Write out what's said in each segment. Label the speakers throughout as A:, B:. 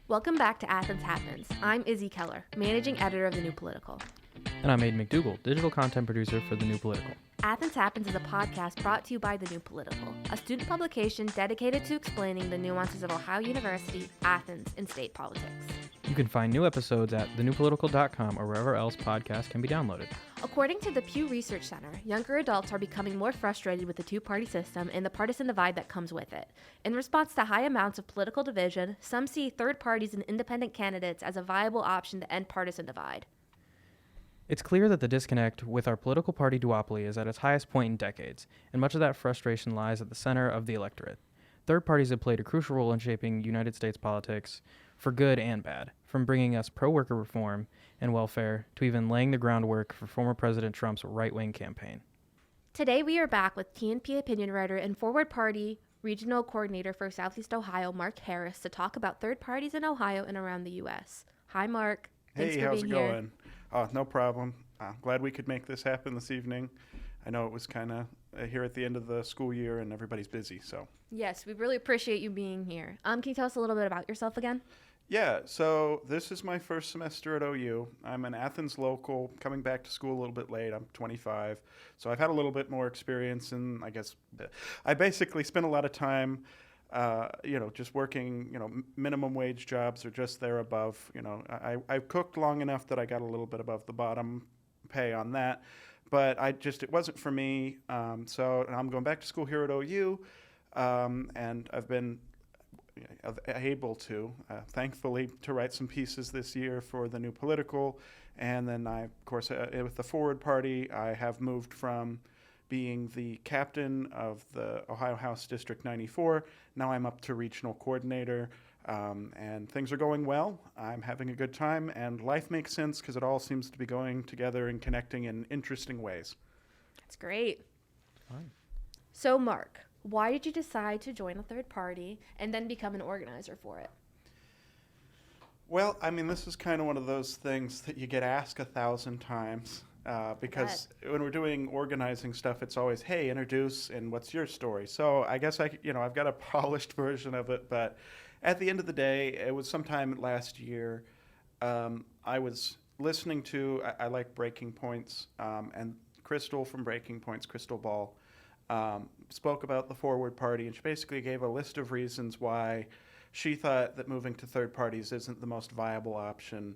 A: Welcome back to Athens Happens. I'm Izzy Keller, managing editor of The New Political.
B: And I'm Ayden McDougle, digital content producer for The New Political.
A: Athens Happens is a podcast brought to you by The New Political, a student publication dedicated to explaining the nuances of Ohio University, Athens, and state politics.
B: You can find new episodes at thenewpolitical.com or wherever else podcasts can be downloaded.
A: According to the Pew Research Center, younger adults are becoming more frustrated with the two-party system and the partisan divide that comes with it. In response to high amounts of political division, some see third parties and independent candidates as a viable option to end partisan divide.
B: It's clear that the disconnect with our political party duopoly is at its highest point in decades, and much of that frustration lies at the center of the electorate. Third parties have played a crucial role in shaping United States politics for good and bad, from bringing us pro-worker reform and welfare to even laying the groundwork for former President Trump's right-wing campaign.
A: Today we are back with TNP opinion writer and Forward Party regional coordinator for Southeast Ohio, Mark Harris, to talk about third parties in Ohio and around the U.S. Hi, Mark. Thanks
C: Hey,
A: for
C: how's it
A: being here.
C: going? No problem. Glad we could make this happen this evening. I know it was kind of here at the end of the school year and everybody's busy, so.
A: Yes, we really appreciate you being here. Can you tell us a little bit about yourself again?
C: Yeah, so this is my first semester at OU. I'm an Athens local, coming back to school a little bit late. I'm 25, so I've had a little bit more experience, and I guess I basically spent a lot of time just working, minimum wage jobs or just there above. I cooked long enough that I got a little bit above the bottom pay on that, but it wasn't for me. So I'm going back to school here at OU, and I've been able to, thankfully, to write some pieces this year for The New Political. And then I, of course, with the Forward Party, I have moved from being the captain of the Ohio House District 94. Now I'm up to regional coordinator, and things are going well. I'm having a good time, and life makes sense because it all seems to be going together and connecting in interesting ways.
A: That's great.
B: Fine.
A: So, Mark, why did you decide to join a third party and then become an organizer for it?
C: Well, I mean, this is kind of one of those things that you get asked 1,000 times. Because when we're doing organizing stuff, it's always, hey, introduce and what's your story? So I guess I've got a polished version of it, but at the end of the day, it was sometime last year. I was listening to, I like Breaking Points, and Crystal from Breaking Points, Crystal Ball, spoke about the Forward Party, and she basically gave a list of reasons why she thought that moving to third parties isn't the most viable option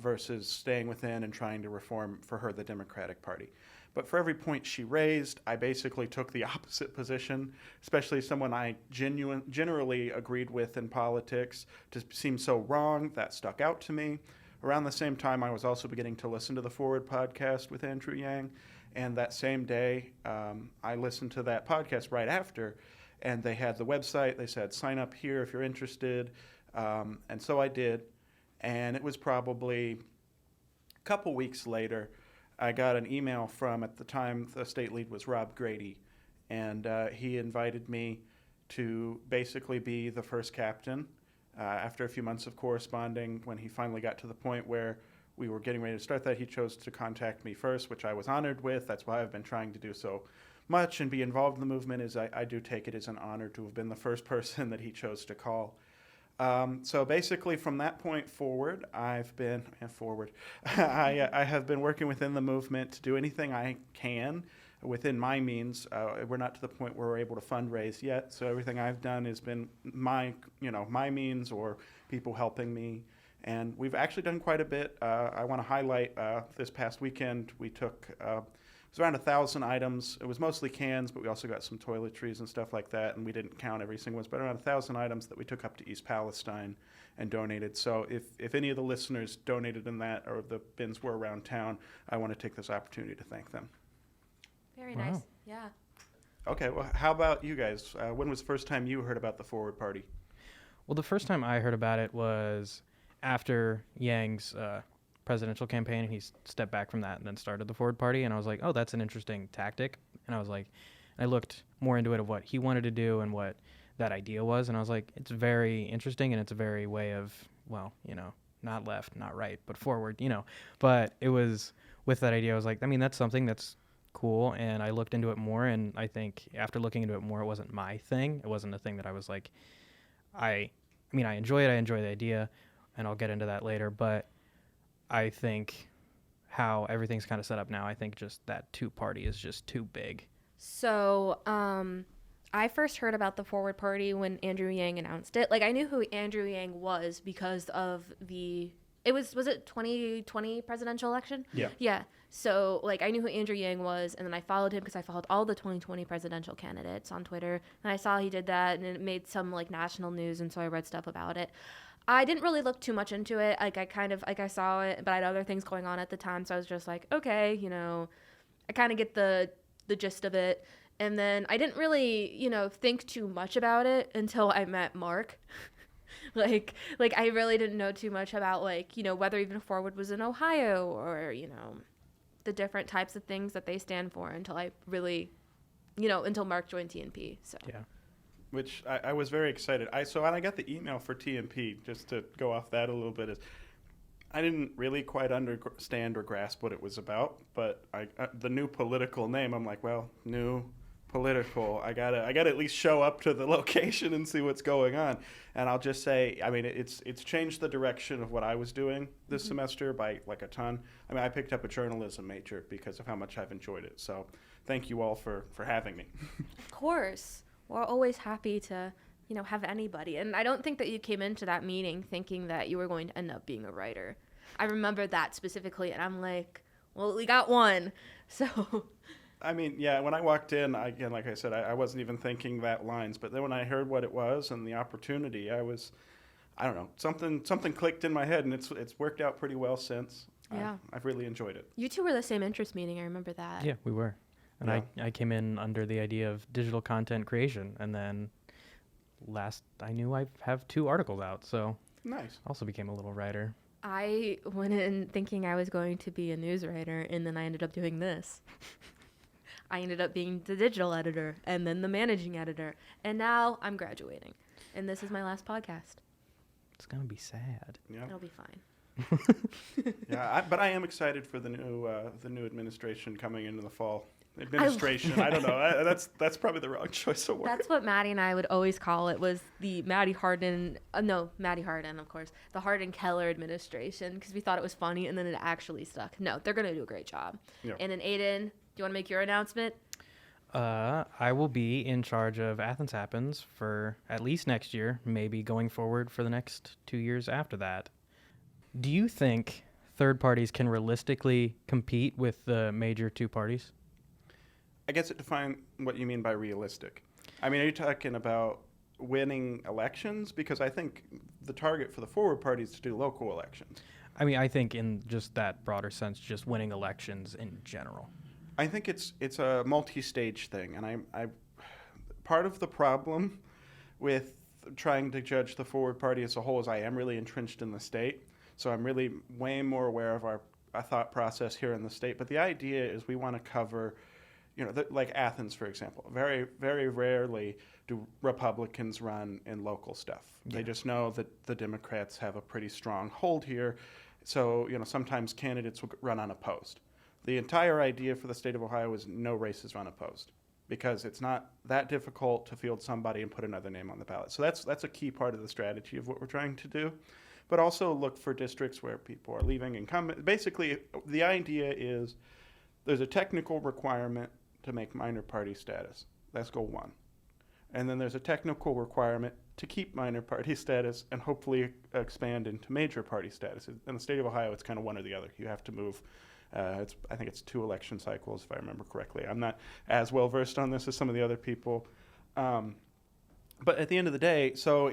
C: versus staying within and trying to reform, for her, the Democratic Party. But for every point she raised, I basically took the opposite position, especially someone I generally agreed with in politics. Just seemed so wrong, that stuck out to me. Around the same time, I was also beginning to listen to the Forward podcast with Andrew Yang, and that same day, I listened to that podcast right after, and they had the website. They said, sign up here if you're interested, and so I did. And it was probably a couple weeks later, I got an email from, at the time, the state lead was Rob Grady, and he invited me to basically be the first captain. After a few months of corresponding, when he finally got to the point where we were getting ready to start that, he chose to contact me first, which I was honored with. That's why I've been trying to do so much and be involved in the movement. I do take it as an honor to have been the first person that he chose to call. So basically, from that point forward, I have been working within the movement to do anything I can within my means. We're not to the point where we're able to fundraise yet, so everything I've done has been my means or people helping me. And we've actually done quite a bit. I want to highlight this past weekend, we took it was around 1,000 items. It was mostly cans, but we also got some toiletries and stuff like that, and we didn't count every single one, but around 1,000 items that we took up to East Palestine and donated. So if any of the listeners donated in that, or the bins were around town, I want to take this opportunity to thank them.
A: Very
B: Wow.
A: nice. Yeah.
C: Okay, well, how about you guys? When was the first time you heard about the Forward Party?
B: Well, the first time I heard about it was after Yang's presidential campaign, and he stepped back from that and then started the Forward Party, and I was like, oh, that's an interesting tactic. And I was like, I looked more into it of what he wanted to do and what that idea was, and I was like, it's very interesting, and it's a very way of, well, not left, not right, but forward, But it was with that idea, I was like, I mean, that's something that's cool, and I looked into it more, and I think after looking into it more, it wasn't my thing. It wasn't a thing that I was like, I I mean, I enjoy it. I enjoy the idea, and I'll get into that later. But I think how everything's kind of set up now, I think just that two-party is just too big.
A: So, I first heard about the Forward Party when Andrew Yang announced it. Like, I knew who Andrew Yang was because of was it 2020 presidential election?
C: Yeah.
A: Yeah. So, like, I knew who Andrew Yang was, and then I followed him because I followed all the 2020 presidential candidates on Twitter, and I saw he did that, and it made some, like, national news, and so I read stuff about it. I didn't really look too much into it. Like, I saw it, but I had other things going on at the time, so I was just like, okay, I kind of get the gist of it. And then I didn't really, think too much about it until I met Mark. like I really didn't know too much about, whether even Forward was in Ohio or, the different types of things that they stand for until I really, until Mark joined TNP. So
B: Yeah.
C: Which I was very excited. When I got the email for TNP, just to go off that a little bit, is I didn't really quite understand or grasp what it was about, but the new political name, I'm like, well, new political. I gotta at least show up to the location and see what's going on. And I'll just say, I mean, it's changed the direction of what I was doing this semester by like a ton. I mean, I picked up a journalism major because of how much I've enjoyed it. So thank you all for having me.
A: Of course. We're always happy to, have anybody. And I don't think that you came into that meeting thinking that you were going to end up being a writer. I remember that specifically, and I'm like, well, we got one. So,
C: I mean, yeah, when I walked in, again, like I said, I wasn't even thinking that lines. But then when I heard what it was and the opportunity, I don't know, something clicked in my head, and it's worked out pretty well since.
A: Yeah.
C: I've really enjoyed it.
A: You two were the same interest meeting. I remember that.
B: Yeah, we were. And
C: Yeah.
B: I came in under the idea of digital content creation, and then last I knew I have 2 articles out, so
C: Nice.
B: also became a little writer.
A: I went in thinking I was going to be a news writer, and then I ended up doing this. I ended up being the digital editor and then the managing editor, and now I'm graduating. And this is my last podcast.
B: It's going to be sad.
C: Yeah.
A: It'll be fine.
C: Yeah, but I am excited for the new administration coming into the fall. Administration, I don't know. That's probably the wrong choice of word.
A: That's what Maddie and I would always call it, was the Maddie Hardin, of course, the Hardin Keller administration, because we thought it was funny, and then it actually stuck. No, they're going to do a great job.
C: Yeah.
A: And then Ayden, do you want to make your announcement?
B: I will be in charge of Athens Happens for at least next year, maybe going forward for the next 2 years after that. Do you think third parties can realistically compete with the major 2 parties?
C: I guess it defines what you mean by realistic. I mean, are you talking about winning elections? Because I think the target for the Forward Party is to do local elections.
B: I mean, I think in just that broader sense, just winning elections in general.
C: I think it's a multi-stage thing, and I part of the problem with trying to judge the Forward Party as a whole is I am really entrenched in the state, so I'm really way more aware of our thought process here in the state. But the idea is we want to cover, like Athens, for example. Very, very rarely do Republicans run in local stuff.
B: Yeah.
C: They just know that the Democrats have a pretty strong hold here, so sometimes candidates will run unopposed. The entire idea for the state of Ohio is no races run opposed, because it's not that difficult to field somebody and put another name on the ballot. So that's a key part of the strategy of what we're trying to do. But also look for districts where people are leaving incumbent. Basically, the idea is there's a technical requirement to make minor party status. That's goal 1. And then there's a technical requirement to keep minor party status and hopefully expand into major party status. In the state of Ohio, it's kind of one or the other. You have to move. I think it's 2 election cycles, if I remember correctly. I'm not as well versed on this as some of the other people. But at the end of the day, so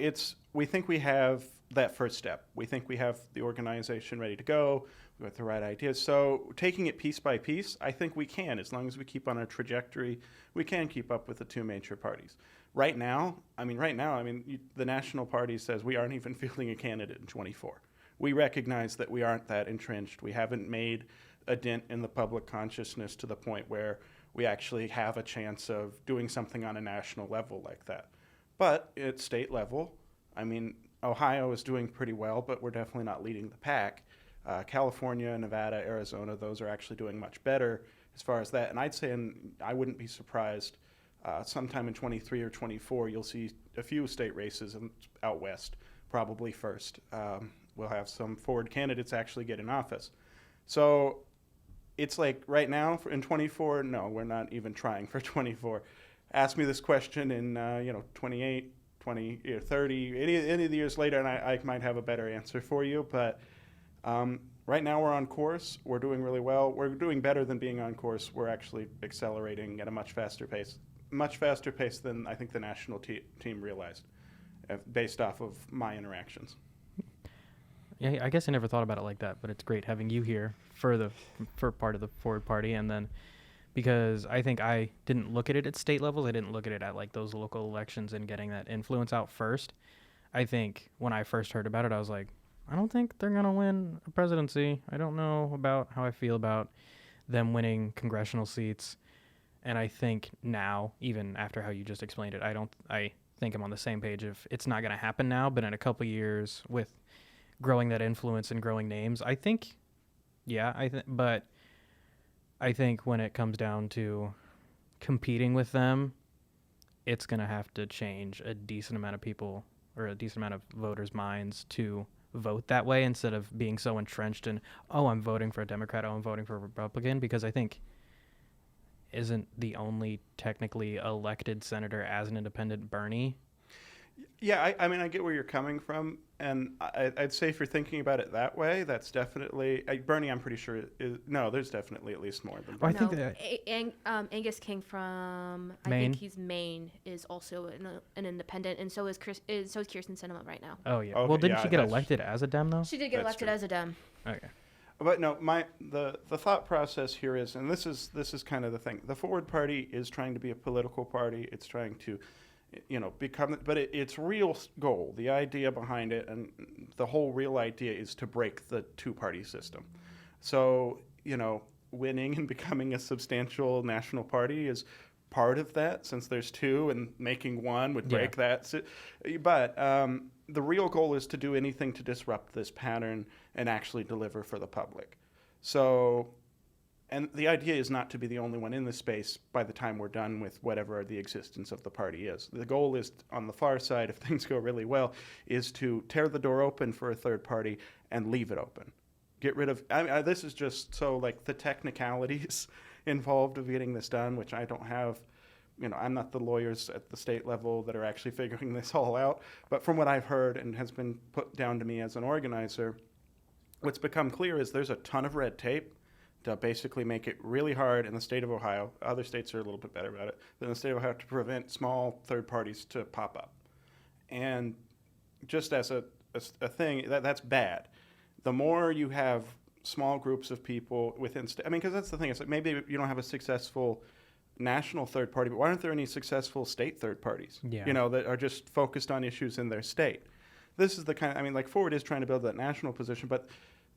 C: we think we have that first step. We think we have the organization ready to go. We have the right ideas. So taking it piece by piece, I think we can. As long as we keep on our trajectory, we can keep up with the 2 major parties. Right now, the national party says we aren't even fielding a candidate in 24. We recognize that we aren't that entrenched. We haven't made a dent in the public consciousness to the point where we actually have a chance of doing something on a national level like that. But at state level, Ohio is doing pretty well, but we're definitely not leading the pack. California, Nevada, Arizona, those are actually doing much better as far as that. And I'd say, I wouldn't be surprised, sometime in 23 or 24, you'll see a few state races out west probably first. We'll have some forward candidates actually get in office. So it's like right now in 24, no, we're not even trying for 24. Ask me this question in 28, 20, 30, any of the years later, and I might have a better answer for you. But right now we're on course. We're doing really well. We're doing better than being on course. We're actually accelerating at a much faster pace than I think the national team realized, based off of my interactions.
B: Yeah, I guess I never thought about it like that, but it's great having you here for part of the Forward Party, and then because I think I didn't look at it at state levels, I didn't look at it at like those local elections and getting that influence out first. I think when I first heard about it, I was like, I don't think they're gonna win a presidency. I don't know about how I feel about them winning congressional seats, and I think now, even after how you just explained it, I think I'm on the same page of it's not gonna happen now, but in a couple years with growing that influence and growing names, I think, yeah, but I think when it comes down to competing with them, it's going to have to change a decent amount of people or a decent amount of voters' minds to vote that way instead of being so entrenched in, oh, I'm voting for a Democrat, oh, I'm voting for a Republican, because I think isn't the only technically elected senator as an independent Bernie?
C: Yeah, I mean, I get where you're coming from, and I'd say if you're thinking about it that way, that's definitely Bernie. I'm pretty sure no. There's definitely at least more than
B: I
C: Bernie.
B: think that
A: Angus King from I
B: Maine?
A: think he's Maine is also an independent, and so is so is Kirsten Sinema right now.
B: Oh, yeah.
C: Okay,
B: Well, didn't
C: yeah,
B: she get
C: that's-
B: elected as a Dem, though?
A: She did get
C: That's
A: elected
C: true.
A: as a Dem.
B: Okay.
C: But no, the thought process here is, and this is kind of the thing. The Forward Party is trying to be a political party. It's trying to, become. But its real goal, the idea behind it, and the whole real idea is to break the two-party system. So winning and becoming a substantial national party is part of that, since there's two, and making one would break that. But the real goal is to do anything to disrupt this pattern and actually deliver for the public. So, and the idea is not to be the only one in this space by the time we're done with whatever the existence of the party is. The goal is, on the far side, if things go really well, is to tear the door open for a third party and leave it open. Get rid of, this is just so like the technicalities involved of getting this done, which I don't have. I'm not the lawyers at the state level that are actually figuring this all out. But from what I've heard and has been put down to me as an organizer, what's become clear is there's a ton of red tape to basically make it really hard in the state of Ohio. Other states are a little bit better about it. But in the state of Ohio, to prevent small third parties to pop up. And just as a thing, that's bad. The more you have small groups of people within, because that's the thing. It's like maybe you don't have a successful national third party, but why aren't there any successful state third parties?
B: Yeah.
C: That are just focused on issues in their state. This is the kind. Like Forward is trying to build that national position, but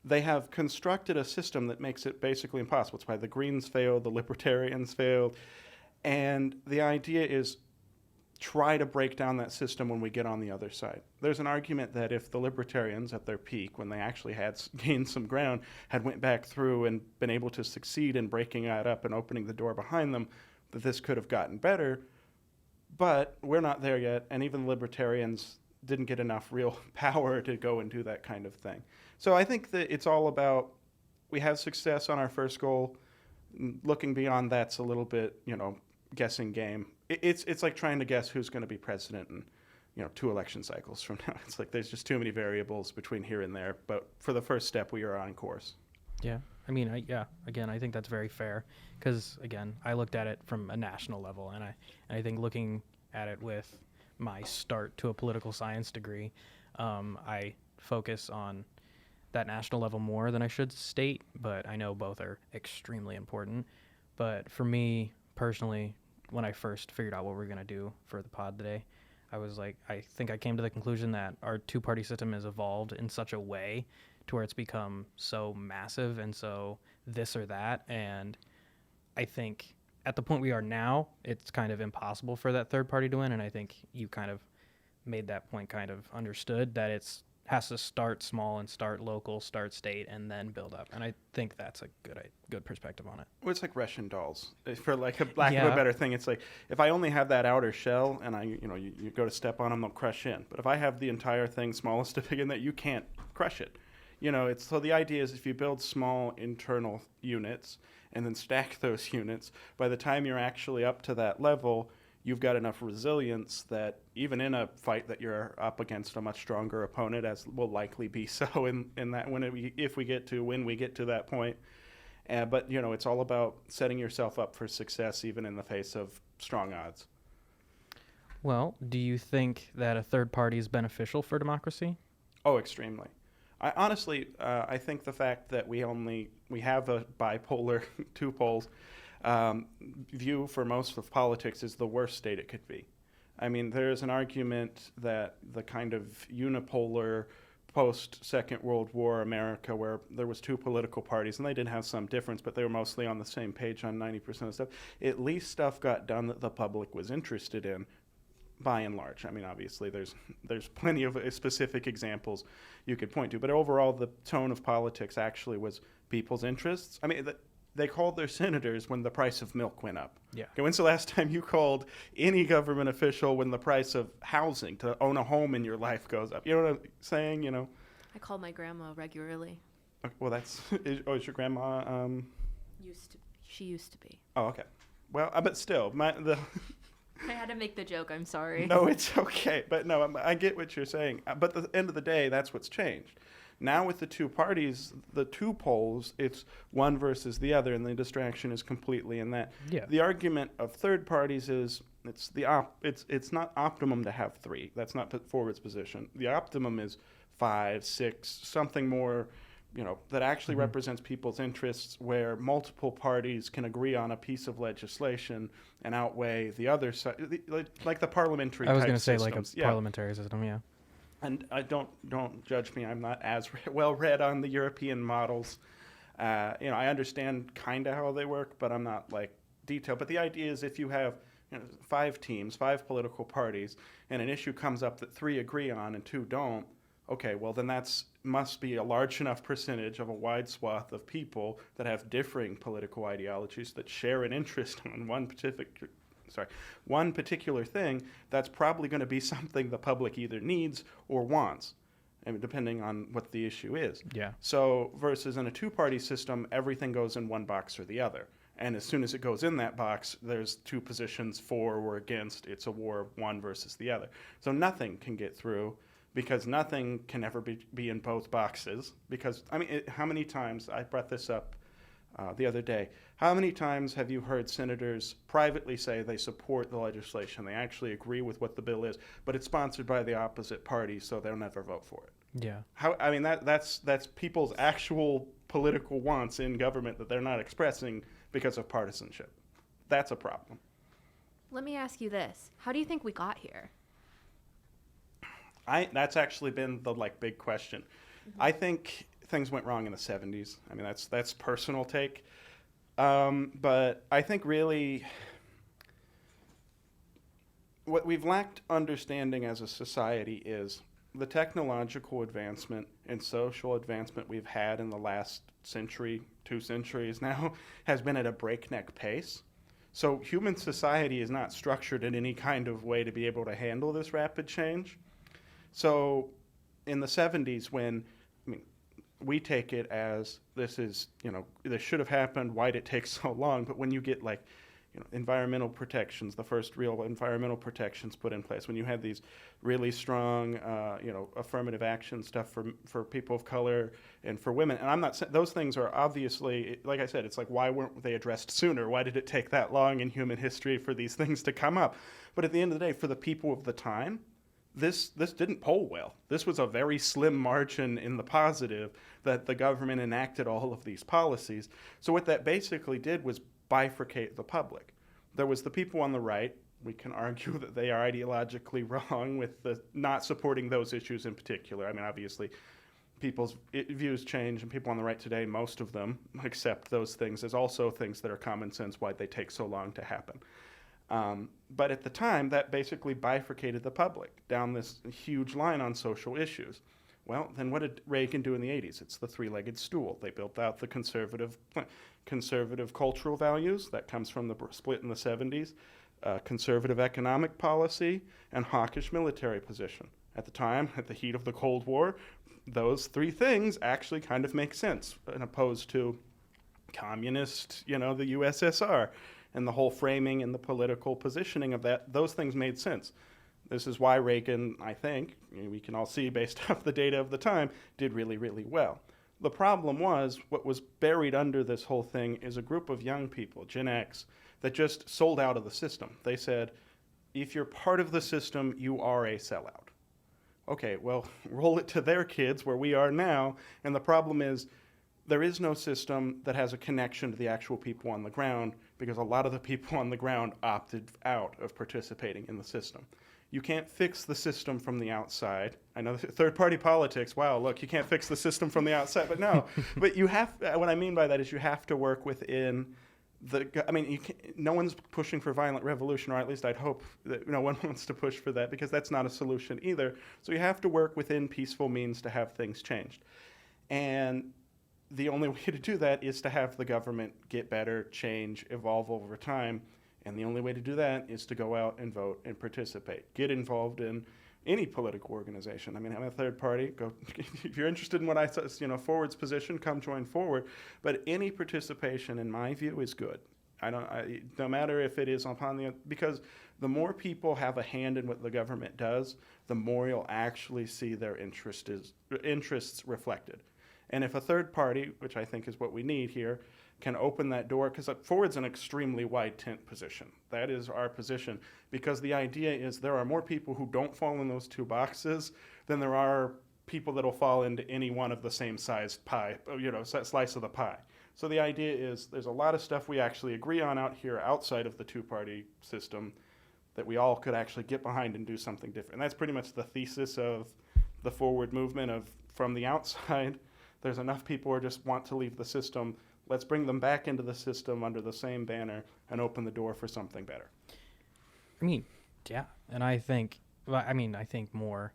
C: they have constructed a system that makes it basically impossible. It's why the Greens failed, the Libertarians failed, and the idea is try to break down that system when we get on the other side. There's an argument that if the Libertarians at their peak, when they actually had gained some ground, had went back through and been able to succeed in breaking that up and opening the door behind them, that this could have gotten better. But we're not there yet, and even Libertarians didn't get enough real power to go and do that kind of thing. So I think that it's all about, we have success on our first goal. Looking beyond that's a little bit, guessing game. It's like trying to guess who's going to be president in, 2 election cycles from now. It's like there's just too many variables between here and there. But for the first step, we are on course.
B: Yeah. Again, I think that's very fair because, again, I looked at it from a national level, and I think looking at it with my start to a political science degree, I focus on that national level more than I should state, but I know both are extremely important. But for me personally, when I first figured out what we were going to do for the pod today, I was like, I think I came to the conclusion that our two-party system has evolved in such a way to where it's become so massive and so this or that. And I think at the point we are now, it's kind of impossible for that third party to win. And I think you kind of made that point kind of understood that it's has to start small and start local, start state, and then build up. And I think that's a good perspective on it.
C: Well, it's like Russian dolls. For like a lack of
B: Yeah.
C: a better thing, it's like if I only have that outer shell and you go to step on them, they'll crush in. But if I have the entire thing smallest to big in that, you can't crush it. So the idea is if you build small internal units and then stack those units, by the time you're actually up to that level, you've got enough resilience that even in a fight that you're up against a much stronger opponent, as will likely be so in that when we get to that point. But it's all about setting yourself up for success even in the face of strong odds.
B: Well, do you think that a third party is beneficial for democracy?
C: Oh, extremely. I honestly, I think the fact that we have a bipolar two poles view for most of politics is the worst state it could be. I mean, there's an argument that the kind of unipolar post-Second World War America, where there was two political parties, and they did have some difference, but they were mostly on the same page on 90% of stuff. At least stuff got done that the public was interested in, by and large. I mean, obviously, there's plenty of specific examples you could point to, but overall, the tone of politics actually was people's interests. I mean, they called their senators when the price of milk went up.
B: Yeah.
C: Okay, when's the last time you called any government official when the price of housing to own a home in your life goes up? You know what I'm saying?
A: I call my grandma regularly.
C: Okay, well, is your grandma?
A: She used to be.
C: Oh, okay. Well, but still,
A: I had to make the joke. I'm sorry.
C: No, it's okay. But no, I get what you're saying. But at the end of the day, that's what's changed. Now with the two parties, the two poles, it's one versus the other, and the distraction is completely in that.
B: Yeah.
C: The argument of third parties is it's not optimum to have three. That's not put forward's position. The optimum is 5, 6, something more, that actually represents people's interests, where multiple parties can agree on a piece of legislation and outweigh the other side, like the parliamentary.
B: I was
C: going to
B: say like a parliamentary system, yeah.
C: And I don't judge me. I'm not as well read on the European models. I understand kind of how they work, but I'm not like detailed. But the idea is if you have 5 teams, 5 political parties, and an issue comes up that 3 agree on and 2 don't, okay, well then must be a large enough percentage of a wide swath of people that have differing political ideologies that share an interest in one particular thing. That's probably going to be something the public either needs or wants, depending on what the issue is.
B: Yeah.
C: So versus in a two-party system, everything goes in one box or the other. And as soon as it goes in that box, there's 2 positions for or against. It's a war of one versus the other. So nothing can get through because nothing can ever be in both boxes. Because, how many times, I brought this up the other day, how many times have you heard senators privately say they support the legislation, they actually agree with what the bill is, but it's sponsored by the opposite party, so they'll never vote for it?
B: Yeah.
C: That's people's actual political wants in government that they're not expressing because of partisanship. That's a problem.
A: Let me ask you this. How do you think we got here?
C: That's actually been the big question. Mm-hmm. I think things went wrong in the 70s. That's personal take. But I think really what we've lacked understanding as a society is the technological advancement and social advancement we've had in the last century, 2 centuries now, has been at a breakneck pace. So human society is not structured in any kind of way to be able to handle this rapid change. So in the 70s, when we take it as this should have happened, why'd it take so long? But when you get environmental protections, the first real environmental protections put in place, when you had these really strong, affirmative action stuff for people of color and for women. And I'm not saying those things are obviously, like I said, it's like, why weren't they addressed sooner? Why did it take that long in human history for these things to come up? But at the end of the day, for the people of the time, this didn't poll well. This was a very slim margin in the positive that the government enacted all of these policies. So what that basically did was bifurcate the public. There was the people on the right. We can argue that they are ideologically wrong with the not supporting those issues in particular. Obviously, people's views change, and people on the right today, most of them accept those things as also things that are common sense, why they take so long to happen. But at the time, that basically bifurcated the public down this huge line on social issues. Well, then what did Reagan do in the 80s? It's the three-legged stool. They built out the conservative cultural values. That comes from the split in the 70s. Conservative economic policy, and hawkish military position. At the time, at the heat of the Cold War, those three things actually kind of make sense, as opposed to communist, the USSR, and the whole framing and the political positioning of that. Those things made sense. This is why Reagan, I think, we can all see based off the data of the time, did really, really well. The problem was, what was buried under this whole thing is a group of young people, Gen X, that just sold out of the system. They said, if you're part of the system, you are a sellout. Okay, well, roll it to their kids where we are now, and the problem is there is no system that has a connection to the actual people on the ground, because a lot of the people on the ground opted out of participating in the system. You can't fix the system from the outside. I know third-party politics, wow, look, you can't fix the system from the outside, but no. But you have, what I mean by that is you have to work within no one's pushing for violent revolution, or at least I'd hope that no one wants to push for that, because that's not a solution either. So you have to work within peaceful means to have things changed. And the only way to do that is to have the government get better, change, evolve over time. And the only way to do that is to go out and vote and participate. Get involved in any political organization. I'm a third party. Go if you're interested in what I Forward's position, come join Forward. But any participation, in my view, is good. No matter if it is because the more people have a hand in what the government does, the more you'll actually see their interests reflected. And if a third party, which I think is what we need here, can open that door, because Forward's an extremely wide tent position. That is our position, because the idea is there are more people who don't fall in those two boxes than there are people that will fall into any one of the same sized pie, slice of the pie. So the idea is there's a lot of stuff we actually agree on out here outside of the two-party system that we all could actually get behind and do something different. And that's pretty much the thesis of the Forward movement of from the outside. There's enough people who just want to leave the system. Let's bring them back into the system under the same banner and open the door for something better.
B: Yeah. And I think more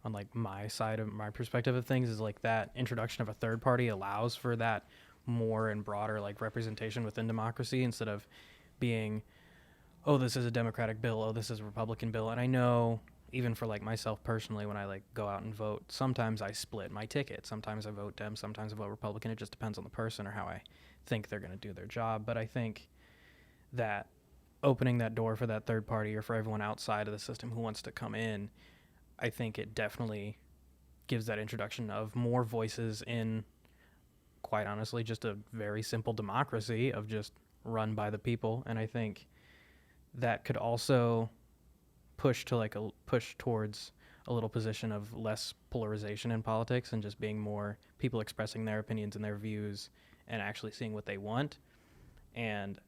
B: on my side of my perspective of things is that introduction of a third party allows for that more and broader representation within democracy, instead of being, oh, this is a Democratic bill, oh, this is a Republican bill. And I know even for myself personally, when I go out and vote, sometimes I split my ticket. Sometimes I vote Dem, sometimes I vote Republican. It just depends on the person or how I think they're going to do their job. But I think that opening that door for that third party, or for everyone outside of the system who wants to come in, I think it definitely gives that introduction of more voices in, quite honestly, just a very simple democracy of just run by the people. And I think that could also push towards a little position of less polarization in politics, and just being more people expressing their opinions and their views and actually seeing what they want. And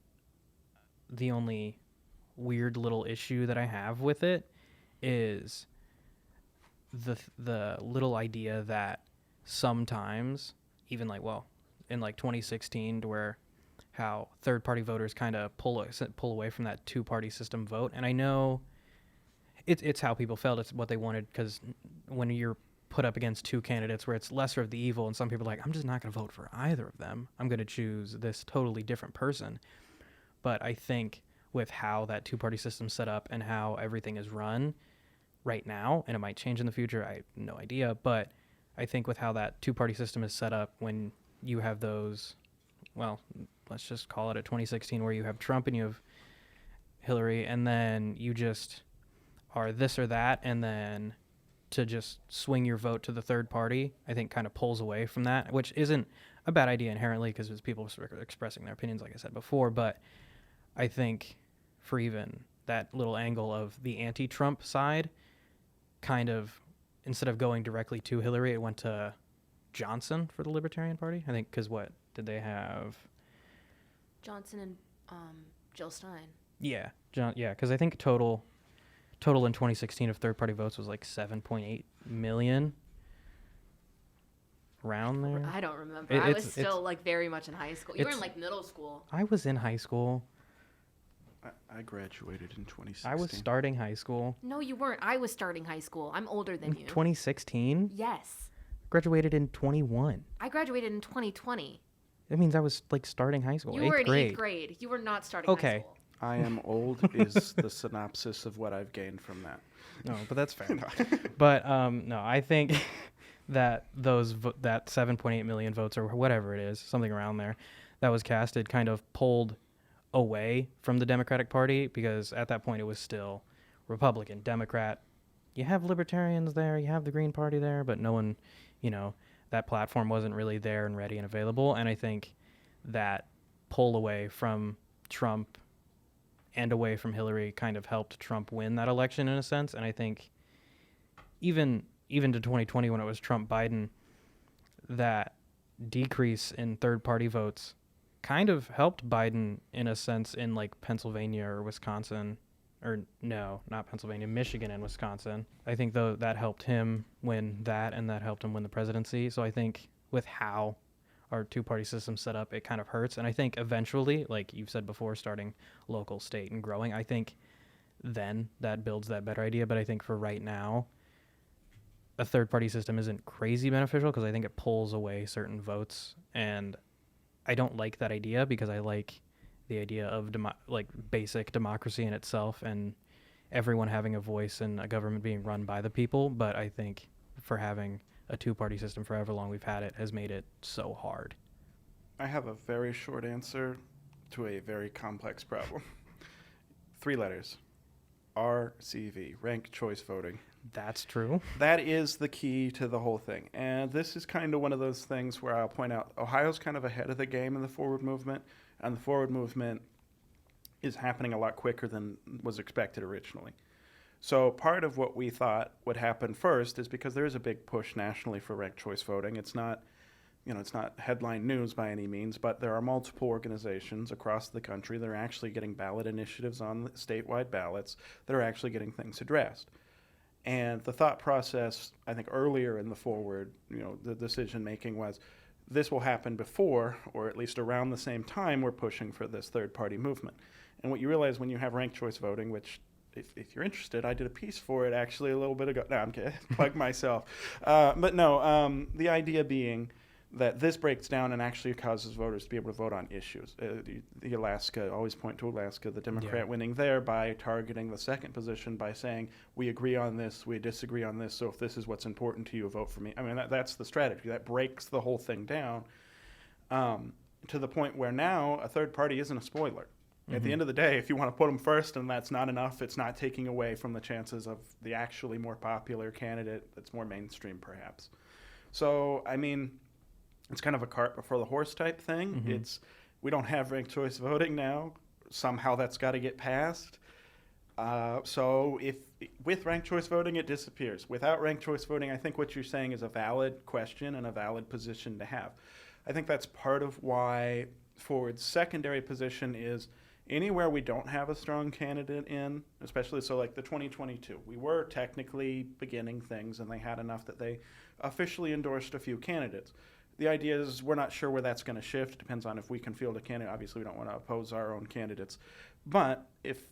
B: the only weird little issue that I have with it is the little idea that sometimes, even in 2016, to where how third party voters kind of pull away from that two-party system vote. And I know it's how people felt, it's what they wanted, because when you're put up against two candidates where it's lesser of the evil, and some people are like, I'm just not going to vote for either of them, I'm going to choose this totally different person. But I think with how that two-party system's set up and how everything is run right now, and it might change in the future, I have no idea, but I think with how that two-party system is set up, when you have those, well, let's just call it a 2016, where you have Trump and you have Hillary, and then you just are this or that, and then to just swing your vote to the third party, I think kind of pulls away from that, which isn't a bad idea inherently, because it's people expressing their opinions, like I said before. But I think for even that little angle of the anti-Trump side, kind of, instead of going directly to Hillary, it went to Johnson for the Libertarian Party. I think, because what did they have?
A: Johnson and Jill Stein.
B: Yeah, because I think total in 2016 of third-party votes was 7.8 million, around there.
A: I don't remember. I was still very much in high school. You were in middle school.
B: I was in high school.
C: I graduated in 2016.
B: I was starting high school.
A: No, you weren't. I was starting high school. I'm older than you.
B: 2016?
A: Yes.
B: Graduated in 21.
A: I graduated in 2020.
B: That means I was like starting high school.
A: You
B: eighth
A: were in
B: grade.
A: 8th grade. You were not starting
B: Okay.
A: high school.
C: I am old is the synopsis of what I've gained from that.
B: No, but that's fair. But no, I think that that 7.8 million votes or whatever it is, something around there, that was casted kind of pulled away from the Democratic Party, because at that point it was still Republican, Democrat. You have libertarians there, you have the Green Party there, but no one, that platform wasn't really there and ready and available. And I think that pull away from Trump and away from Hillary kind of helped Trump win that election in a sense. And I think even to 2020, when it was Trump-Biden, that decrease in third-party votes kind of helped Biden in a sense in like Pennsylvania or Wisconsin, or no, not Pennsylvania, Michigan and Wisconsin. I think though that helped him win that, and that helped him win the presidency. So I think with how our two-party system set up, it kind of hurts. And I think eventually, like you've said before, starting local, state, and growing, I think then that builds that better idea. But I think for right now, a third-party system isn't crazy beneficial, because I think it pulls away certain votes. And I don't like that idea, because I like the idea of basic democracy in itself and everyone having a voice and a government being run by the people. But I think for having a two-party system for however long we've had it has made it so hard.
C: I have a very short answer to a very complex problem. 3 letters. RCV, ranked choice voting.
B: That's true.
C: That is the key to the whole thing. And this is kind of one of those things where I'll point out Ohio's kind of ahead of the game in the forward movement, and the forward movement is happening a lot quicker than was expected originally. So part of what we thought would happen first is because there is a big push nationally for ranked choice voting. It's not, it's not headline news by any means, but there are multiple organizations across the country that are actually getting ballot initiatives on statewide ballots that are actually getting things addressed. And the thought process, I think earlier in the forward, the decision making was this will happen before, or at least around the same time we're pushing for this third party movement. And what you realize when you have ranked choice voting, which if you're interested, I did a piece for it actually a little bit ago. No, I'm kidding. Plug myself. But no, the idea being that this breaks down and actually causes voters to be able to vote on issues. The Alaska, always point to Alaska, the Democrat winning there by targeting the second position by saying, we agree on this, we disagree on this, so if this is what's important to you, vote for me. I mean, that's the strategy. That breaks the whole thing down to the point where now a third party isn't a spoiler. At the end of the day, if you want to put them first and that's not enough, it's not taking away from the chances of the actually more popular candidate that's more mainstream, perhaps. So, I mean, it's kind of a cart before the horse type thing. We don't have ranked choice voting now. Somehow that's got to get passed. So if with ranked choice voting, it disappears. Without ranked choice voting, I think what you're saying is a valid question and a valid position to have. I think that's part of why Forward's secondary position is anywhere we don't have a strong candidate in, especially so like the 2022, we were technically beginning things and they had enough that they officially endorsed a few candidates. The idea is we're not sure where that's going to shift. Depends on if we can field a candidate. Obviously, we don't want to oppose our own candidates. But if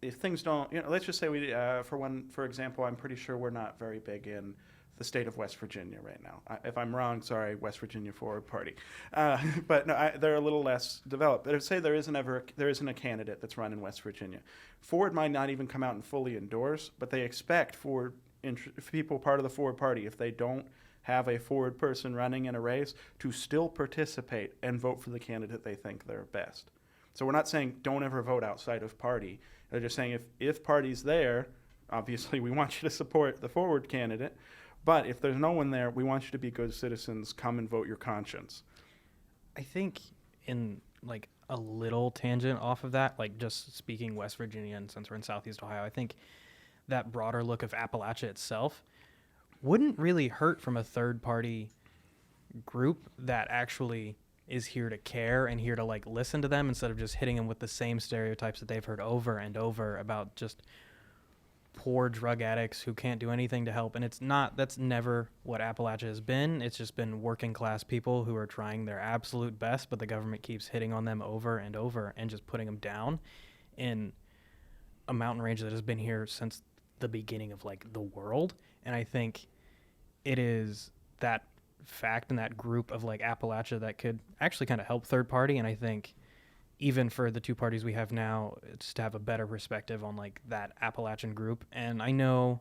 C: things don't, let's just say we, for example, I'm pretty sure we're not very big in the state of West Virginia right now. If I'm wrong, sorry, West Virginia Forward Party. But no, they're a little less developed. But say there isn't a candidate that's run in West Virginia. Forward might not even come out and fully endorse, but they expect people part of the Forward Party, if they don't have a forward person running in a race, to still participate and vote for the candidate they think they're best. So we're not saying don't ever vote outside of party. They're just saying if party's there, obviously we want you to support the forward candidate. But if there's no one there, we want you to be good citizens. Come and vote your conscience.
B: I think in like a little tangent off of that, like just speaking West Virginia, and since we're in Southeast Ohio, I think that broader look of Appalachia itself wouldn't really hurt from a third party group that actually is here to care and here to like listen to them, instead of just hitting them with the same stereotypes that they've heard over and over about just poor drug addicts who can't do anything to help. And that's never what Appalachia has been. It's just been working class people who are trying their absolute best, but the government keeps hitting on them over and over and just putting them down in a mountain range that has been here since the beginning of like the world. And I think it is that fact and that group of like Appalachia that could actually kind of help third party. And I think even for the two parties we have now, it's to have a better perspective on like that Appalachian group. And I know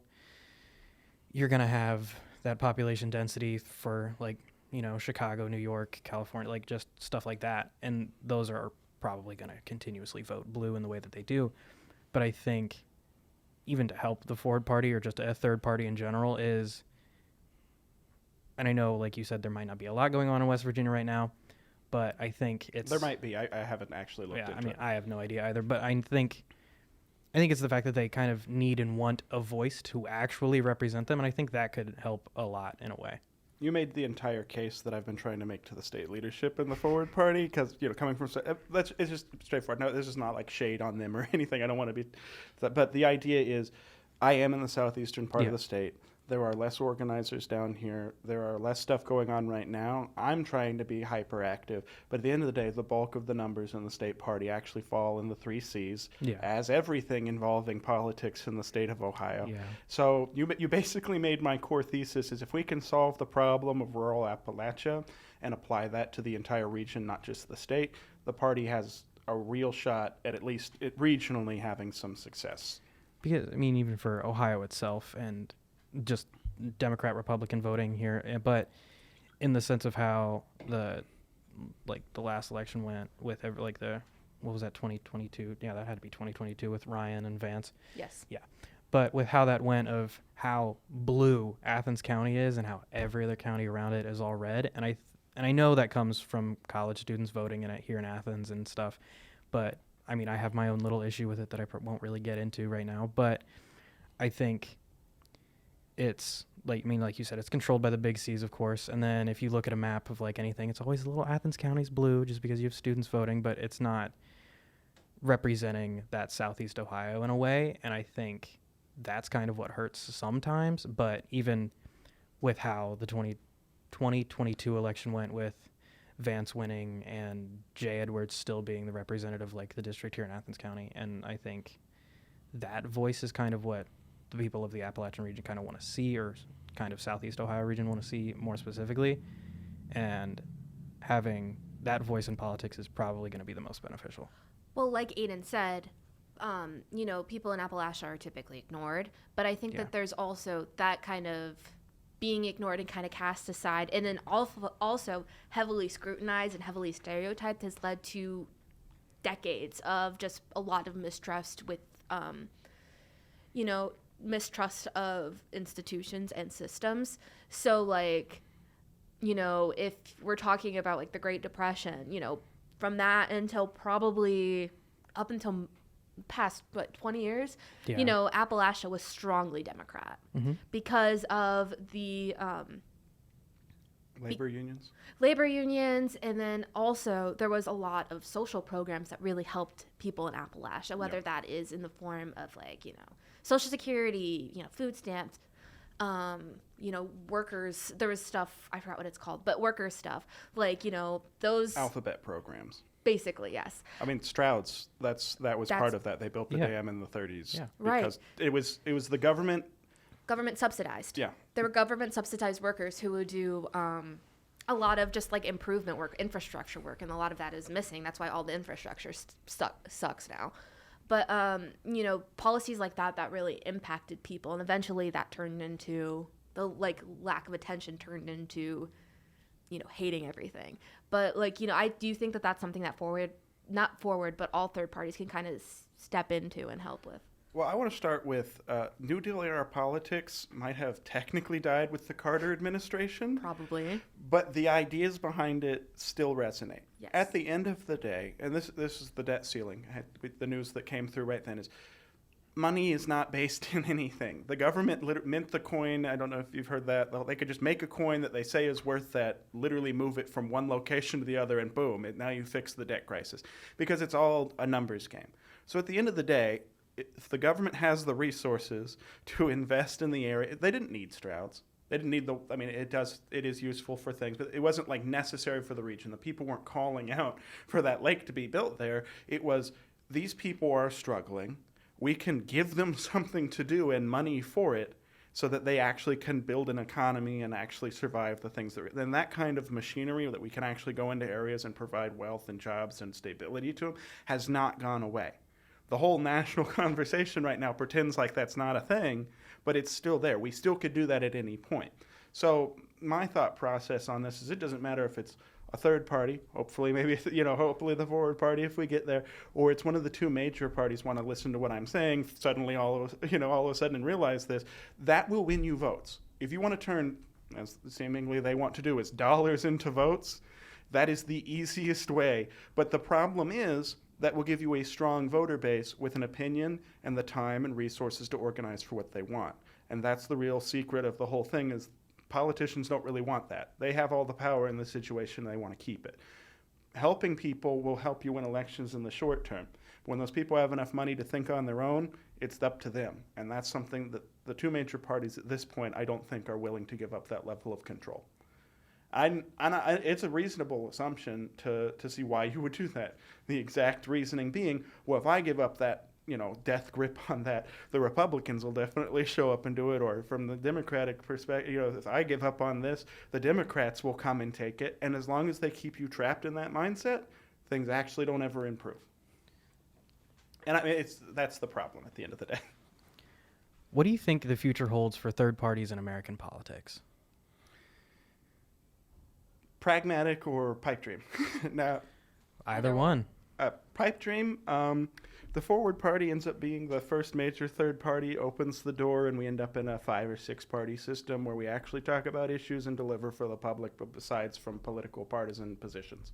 B: you're going to have that population density for like, you know, Chicago, New York, California, like just stuff like that. And those are probably going to continuously vote blue in the way that they do. But I think even to help the Ford party or just a third party in general is, and I know, like you said, there might not be a lot going on in West Virginia right now, but I think it's...
C: There might be. I haven't actually looked into it.
B: I mean, I have no idea either, but I think it's the fact that they kind of need and want a voice to actually represent them, and I think that could help a lot in a way.
C: You made the entire case that I've been trying to make to the state leadership in the Forward Party, because, you know, coming from... it's just straightforward. No, this is not like shade on them or anything. I don't want to be... But the idea is, I am in the southeastern part of the state. There are less organizers down here. There are less stuff going on right now. I'm trying to be hyperactive. But at the end of the day, the bulk of the numbers in the state party actually fall in the 3 Cs, as everything involving politics in the state of Ohio. Yeah. So you basically made my core thesis is if we can solve the problem of rural Appalachia and apply that to the entire region, not just the state, the party has a real shot at least regionally having some success.
B: Because, I mean, even for Ohio itself and just Democrat Republican voting here, but in the sense of how the last election went with what was that, 2022? Yeah, that had to be 2022 with Ryan and Vance.
A: Yes.
B: Yeah. But with how that went of how blue Athens County is and how every other county around it is all red, and I know that comes from college students voting in it here in Athens and stuff, but I mean, I have my own little issue with it that I won't really get into right now, but I think it's like you said, it's controlled by the big C's, of course. And then if you look at a map of like anything, it's always a little Athens County's blue just because you have students voting, but it's not representing that Southeast Ohio in a way. And I think that's kind of what hurts sometimes. But even with how the 2022 election went with Vance winning and Jay Edwards still being the representative, like the district here in Athens County. And I think that voice is kind of what the people of the Appalachian region kind of want to see, or kind of Southeast Ohio region want to see more specifically. And having that voice in politics is probably going to be the most beneficial.
A: Well, like Ayden said, you know, people in Appalachia are typically ignored, but I think that there's also that kind of being ignored and kind of cast aside, and then also heavily scrutinized and heavily stereotyped has led to decades of just a lot of mistrust with, you know, mistrust of institutions and systems. So, like, you know, if we're talking about, like, the Great Depression, you know, from that until probably up until past, 20 years, you know, Appalachia was strongly Democrat because of the
C: labor unions.
A: Labor unions, and then also there was a lot of social programs that really helped people in Appalachia, whether that is in the form of, like, you know, Social Security, you know, food stamps, you know, workers. There was stuff, I forgot what it's called, but worker stuff, like, you know, those
C: alphabet programs.
A: Basically, yes.
C: I mean, Stroud's, that was part of that. They built the dam in the 30s. Yeah. Because it was the government
A: subsidized.
C: Yeah.
A: There were government subsidized workers who would do a lot of just like improvement work, infrastructure work, and a lot of that is missing. That's why all the infrastructure sucks now. But, you know, policies like that really impacted people. And eventually that turned into the, like, lack of attention turned into, you know, hating everything. But, like, you know, I do think that that's something that but all third parties can kind of step into and help with.
C: Well, I want to start with New Deal era politics might have technically died with the Carter administration.
A: Probably.
C: But the ideas behind it still resonate.
A: Yes.
C: At the end of the day, and this is the debt ceiling, the news that came through right then is money is not based in anything. The government mint the coin. I don't know if you've heard that. They could just make a coin that they say is worth that, literally move it from one location to the other, and boom, now you fix the debt crisis. Because it's all a numbers game. So at the end of the day, if the government has the resources to invest in the area, they didn't need Stroud's. They didn't need it is useful for things, but it wasn't like necessary for the region. The people weren't calling out for that lake to be built there. It was, these people are struggling. We can give them something to do and money for it. so that they actually can build an economy and actually survive the things that, then that kind of machinery that we can actually go into areas and provide wealth and jobs and stability to them has not gone away. The whole national conversation right now pretends like that's not a thing, but it's still there. We still could do that at any point. So my thought process on this is it doesn't matter if it's a third party, hopefully hopefully the forward party if we get there, or it's one of the two major parties want to listen to what I'm saying suddenly all of a sudden and realize this, that will win you votes. If you want to turn, as seemingly they want to do, is dollars into votes, that is the easiest way. But the problem is that will give you a strong voter base with an opinion and the time and resources to organize for what they want. And that's the real secret of the whole thing is politicians don't really want that. They have all the power in the situation. They want to keep it. Helping people will help you win elections in the short term. When those people have enough money to think on their own, it's up to them. And that's something that the two major parties at this point, I don't think are willing to give up that level of control. It's a reasonable assumption to see why you would do that. The exact reasoning being, well, if I give up that death grip on that, the Republicans will definitely show up and do it. Or from the Democratic perspective, if I give up on this, the Democrats will come and take it. And as long as they keep you trapped in that mindset, things actually don't ever improve. And that's the problem at the end of the day.
B: What do you think the future holds for third parties in American politics?
C: Pragmatic or pipe dream? Now,
B: Either one.
C: Pipe dream, the forward party ends up being the first major third party, opens the door, and we end up in a 5 or 6 party system where we actually talk about issues and deliver for the public, but besides from political partisan positions.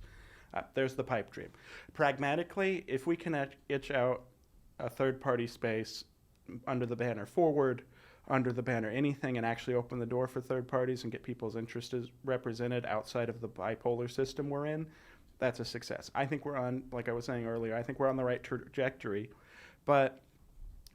C: There's the pipe dream. Pragmatically, if we can itch out a third party space under the banner forward, under the banner anything, and actually open the door for third parties and get people's interests represented outside of the bipolar system we're in, that's a success. I think we're on, like I was saying earlier, I think we're on the right trajectory. But,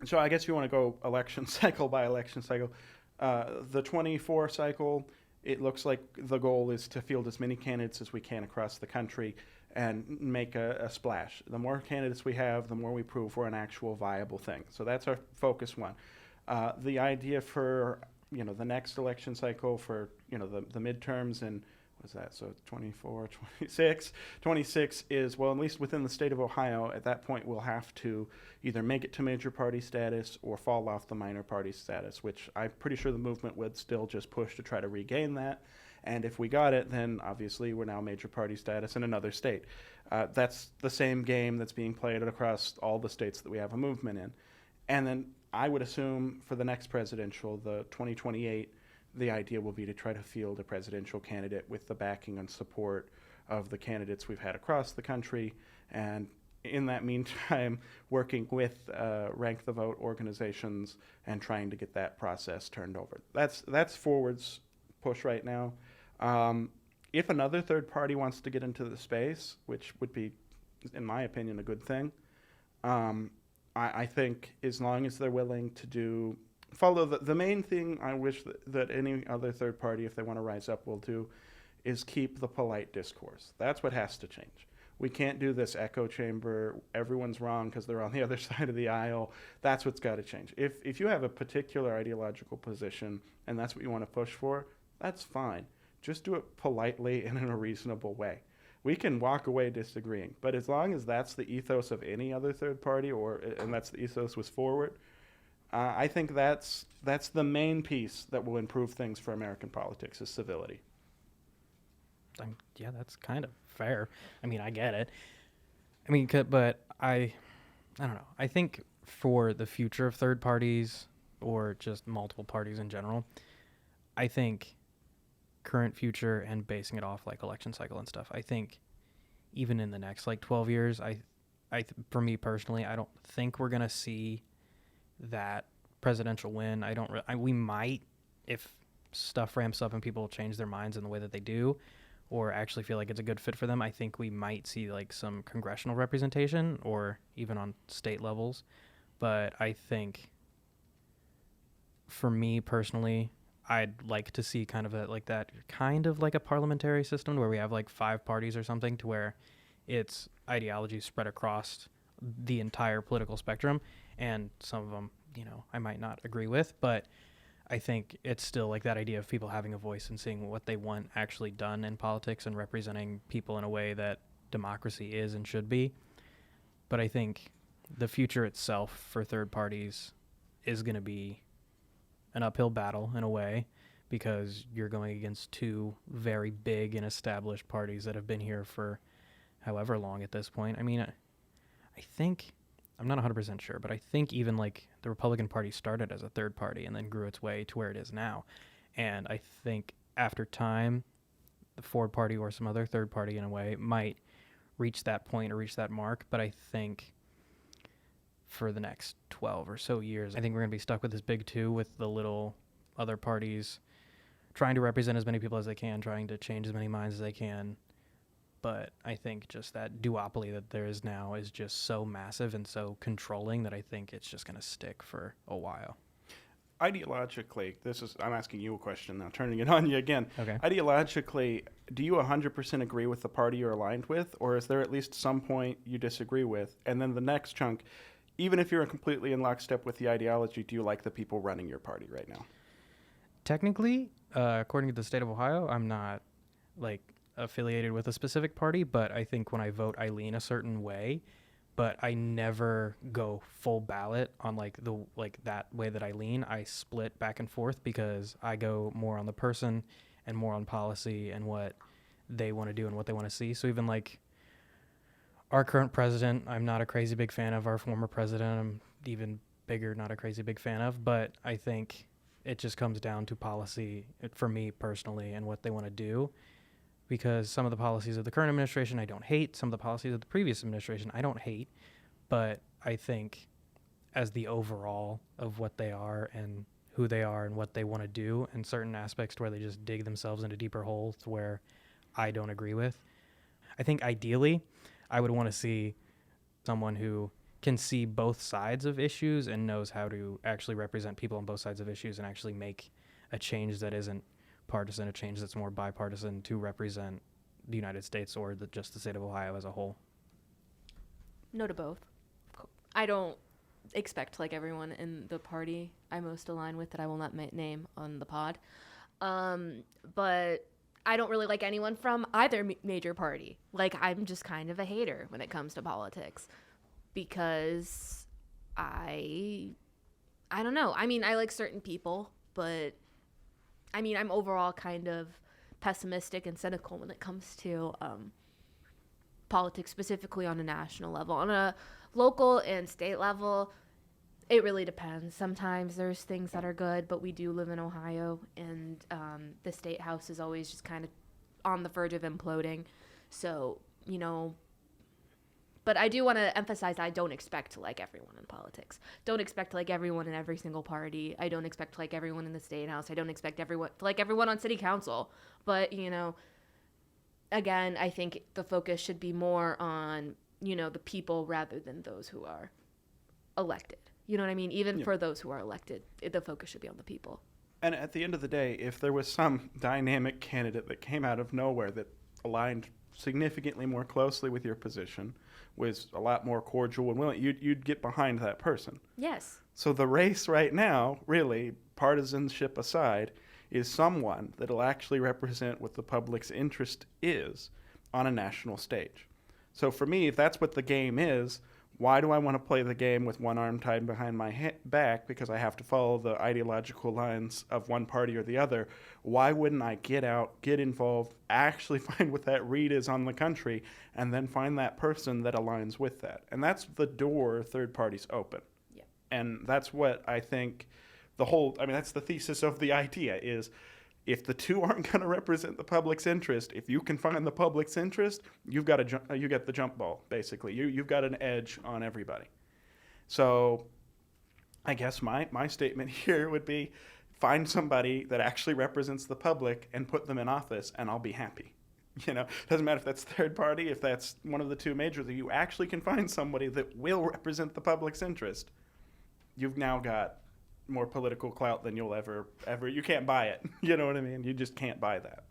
C: so I guess you want to go election cycle by election cycle. The 24 cycle, it looks like the goal is to field as many candidates as we can across the country and make a splash. The more candidates we have, the more we prove we're an actual viable thing. So that's our focus one. The idea for, the next election cycle for, the midterms and what's that? So 24, 26 is, well, at least within the state of Ohio, at that point we'll have to either make it to major party status or fall off the minor party status, which I'm pretty sure the movement would still just push to try to regain that. And if we got it, then obviously we're now major party status in another state. That's the same game that's being played across all the states that we have a movement in. And then I would assume for the next presidential, the 2028, the idea will be to try to field a presidential candidate with the backing and support of the candidates we've had across the country. And in that meantime, working with rank the vote organizations and trying to get that process turned over. That's forward's push right now. If another third party wants to get into the space, which would be, in my opinion, a good thing, I think as long as they're willing to follow the main thing I wish that any other third party, if they want to rise up, will do is keep the polite discourse. That's what has to change. We can't do this echo chamber, everyone's wrong because they're on the other side of the aisle. That's what's got to change. If you have a particular ideological position and that's what you want to push for, that's fine. Just do it politely and in a reasonable way. We can walk away disagreeing, but as long as that's the ethos of any other third party, and that's the ethos with Forward, I think that's the main piece that will improve things for American politics is civility.
B: Yeah, that's kind of fair. I mean, I get it. I mean, but I don't know. I think for the future of third parties or just multiple parties in general, I think current, future, and basing it off like election cycle and stuff, I think even in the next like 12 years, for me personally, I don't think we're going to see that presidential win. We might, if stuff ramps up and people change their minds in the way that they do, or actually feel like it's a good fit for them, I think we might see like some congressional representation or even on state levels. But I think for me personally, I'd like to see kind of like a parliamentary system where we have like 5 parties or something, to where it's ideology spread across the entire political spectrum. And some of them, I might not agree with, but I think it's still like that idea of people having a voice and seeing what they want actually done in politics and representing people in a way that democracy is and should be. But I think the future itself for third parties is going to be an uphill battle in a way, because you're going against two very big and established parties that have been here for however long at this point. I mean, I think, I'm not 100% sure, but I think even like the Republican Party started as a third party and then grew its way to where it is now. And I think after time, the Ford Party or some other third party in a way might reach that point or reach that mark. But I think for the next 12 or so years, I think we're going to be stuck with this big two, with the little other parties trying to represent as many people as they can, trying to change as many minds as they can. But I think just that duopoly that there is now is just so massive and so controlling that I think it's just going to stick for a while.
C: Ideologically, I'm asking you a question now, turning it on you again.
B: Okay.
C: Ideologically, do you 100% agree with the party you're aligned with, or is there at least some point you disagree with? And then the next chunk, even if you're completely in lockstep with the ideology, do you like the people running your party right now?
B: Technically, according to the state of Ohio, I'm not like affiliated with a specific party, but I think when I vote, I lean a certain way, but I never go full ballot on like that way that I lean. I split back and forth because I go more on the person and more on policy and what they want to do and what they want to see. So even like our current president, I'm not a crazy big fan of. Our former president, I'm even bigger, not a crazy big fan of, but I think it just comes down to policy for me personally and what they want to do. Because some of the policies of the current administration I don't hate, some of the policies of the previous administration I don't hate, but I think as the overall of what they are and who they are and what they want to do, and certain aspects to where they just dig themselves into deeper holes to where I don't agree with, I think ideally I would want to see someone who can see both sides of issues and knows how to actually represent people on both sides of issues and actually make a change that isn't partisan, a change that's more bipartisan to represent the United States or just the state of Ohio as a whole.
A: No to both. I don't expect like everyone in the party I most align with that I will not name on the pod. But I don't really like anyone from either major party. Like, I'm just kind of a hater when it comes to politics because I don't know. I mean, I like certain people, but I mean, I'm overall kind of pessimistic and cynical when it comes to politics, specifically on a national level. On a local and state level, it really depends. Sometimes there's things that are good, but we do live in Ohio, and the state house is always just kind of on the verge of imploding. So, you know, but I do want to emphasize I don't expect to like everyone in politics. Don't expect to like everyone in every single party. I don't expect to like everyone in the state house. I don't expect everyone to like everyone on city council. But, you know, again, I think the focus should be more on, you know, the people rather than those who are elected. You know what I mean? Even for those who are elected, the focus should be on the people.
C: And at the end of the day, if there was some dynamic candidate that came out of nowhere that aligned significantly more closely with your position, was a lot more cordial and willing, you'd get behind that person.
A: Yes.
C: So the race right now, really, partisanship aside, is someone that'll actually represent what the public's interest is on a national stage. So for me, if that's what the game is, why do I want to play the game with one arm tied behind my back because I have to follow the ideological lines of one party or the other? Why wouldn't I get out, get involved, actually find what that read is on the country, and then find that person that aligns with that? And that's the door third parties open.
A: Yeah.
C: And that's what I think that's the thesis of the idea is, if the two aren't going to represent the public's interest, if you can find the public's interest, you get the jump ball, basically. You've got an edge on everybody. So I guess my statement here would be, find somebody that actually represents the public and put them in office, and I'll be happy. You know, doesn't matter if that's third party, if that's one of the two majors, that you actually can find somebody that will represent the public's interest. You've now got more political clout than you'll ever, you can't buy it. You know what I mean? You just can't buy that.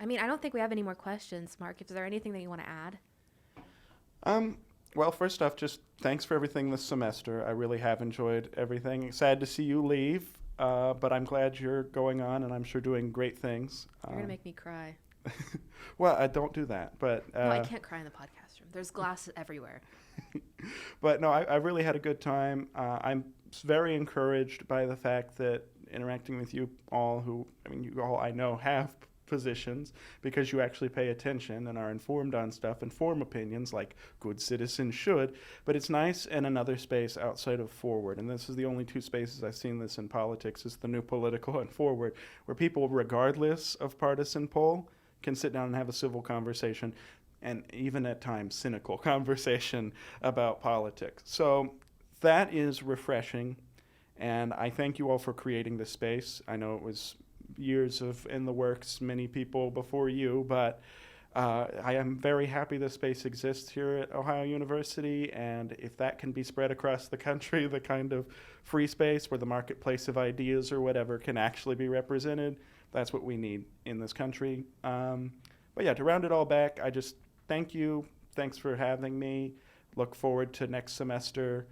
A: I mean, I don't think we have any more questions, Mark. Is there anything that you want to add?
C: Well, first off, just thanks for everything this semester. I really have enjoyed everything. Sad to see you leave. but I'm glad you're going on, and I'm sure doing great things.
A: You're going to make me cry.
C: Well, I don't do that, but...
A: no, I can't cry in the podcast room. There's glass everywhere.
C: But no, I really had a good time. I'm very encouraged by the fact that interacting with you all you all I know have positions, because you actually pay attention and are informed on stuff and form opinions like good citizens should. But it's nice in another space outside of Forward, and this is the only two spaces I've seen this in politics, is the New Political and Forward, where people, regardless of partisan pole, can sit down and have a civil conversation, and even at times cynical conversation about politics. So that is refreshing, and I thank you all for creating this space. I know it was years of in the works, many people before you, but I am very happy this space exists here at Ohio University, and if that can be spread across the country, the kind of free space where the marketplace of ideas or whatever can actually be represented, that's what we need in this country. But yeah, to round it all back, I just thank you. Thanks for having me. Look forward to next semester.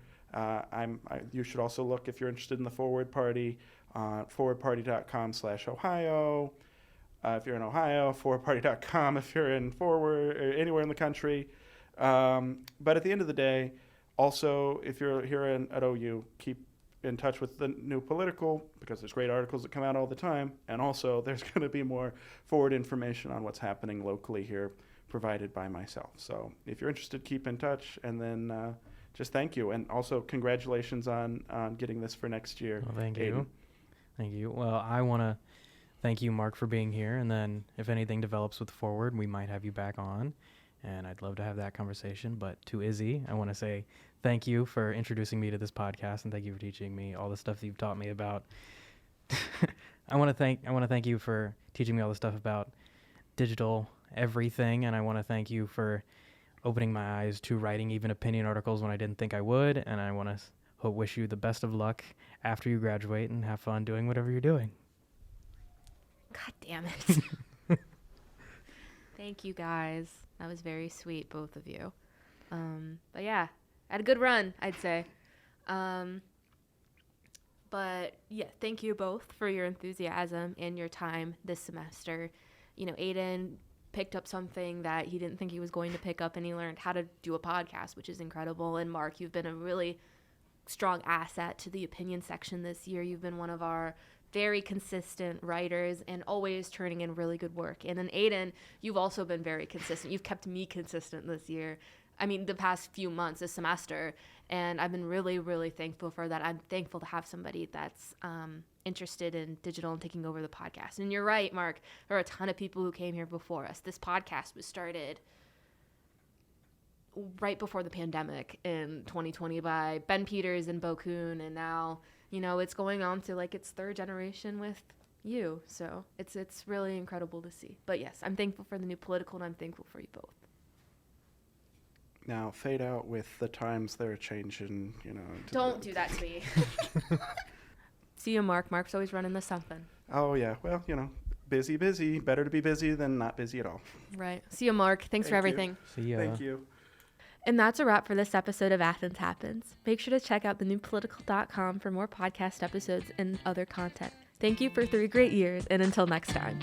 C: You should also look, if you're interested in the Forward Party, forwardparty.com/Ohio. If you're in Ohio, forwardparty.com if you're in Forward or anywhere in the country. But at the end of the day, also, if you're here at OU, keep in touch with the New Political, because there's great articles that come out all the time. And also, there's going to be more forward information on what's happening locally here, provided by myself. So if you're interested, keep in touch. And then just thank you. And also, congratulations on getting this for next year.
B: Well, thank
C: Ayden.
B: you. Thank you. Well, I want to thank you, Mark, for being here. And then if anything develops with Forward, we might have you back on. And I'd love to have that conversation. But to Izzy, I want to say thank you for introducing me to this podcast, and thank you for teaching me all the stuff that you've taught me about. I want to thank you for teaching me all the stuff about digital everything, and I want to thank you for opening my eyes to writing even opinion articles when I didn't think I would. And I want to wish you the best of luck after you graduate, and have fun doing whatever you're doing.
A: God damn it. Thank you, guys. That was very sweet, both of you. But yeah, I had a good run, I'd say. But yeah, thank you both for your enthusiasm and your time this semester. You know, Ayden picked up something that he didn't think he was going to pick up, and he learned how to do a podcast, which is incredible. And Mark, you've been a really strong asset to the opinion section this year. You've been one of our very consistent writers and always turning in really good work. And then Ayden, you've also been very consistent. You've kept me consistent this year. I mean, the past few months, this semester. And I've been really, really thankful for that. I'm thankful to have somebody that's interested in digital and taking over the podcast. And you're right, Mark. There are a ton of people who came here before us. This podcast was started right before the pandemic in 2020 by Ben Peters and Bo Kuhn, and now, you know, it's going on to like its third generation with you. So it's really incredible to see. But yes, I'm thankful for the New Political, and I'm thankful for you both.
C: Now fade out with the times they're changing, you know.
A: Don't do that to me. See you, Mark. Mark's always running to something.
C: Oh yeah, well, you know, busy. Better to be busy than not busy at all.
A: Right. See you, Mark. Thanks for everything.
B: See ya.
C: Thank you.
A: And that's a wrap for this episode of Athens Happens. Make sure to check out thenewpolitical.com for more podcast episodes and other content. Thank you for 3 great years, and until next time.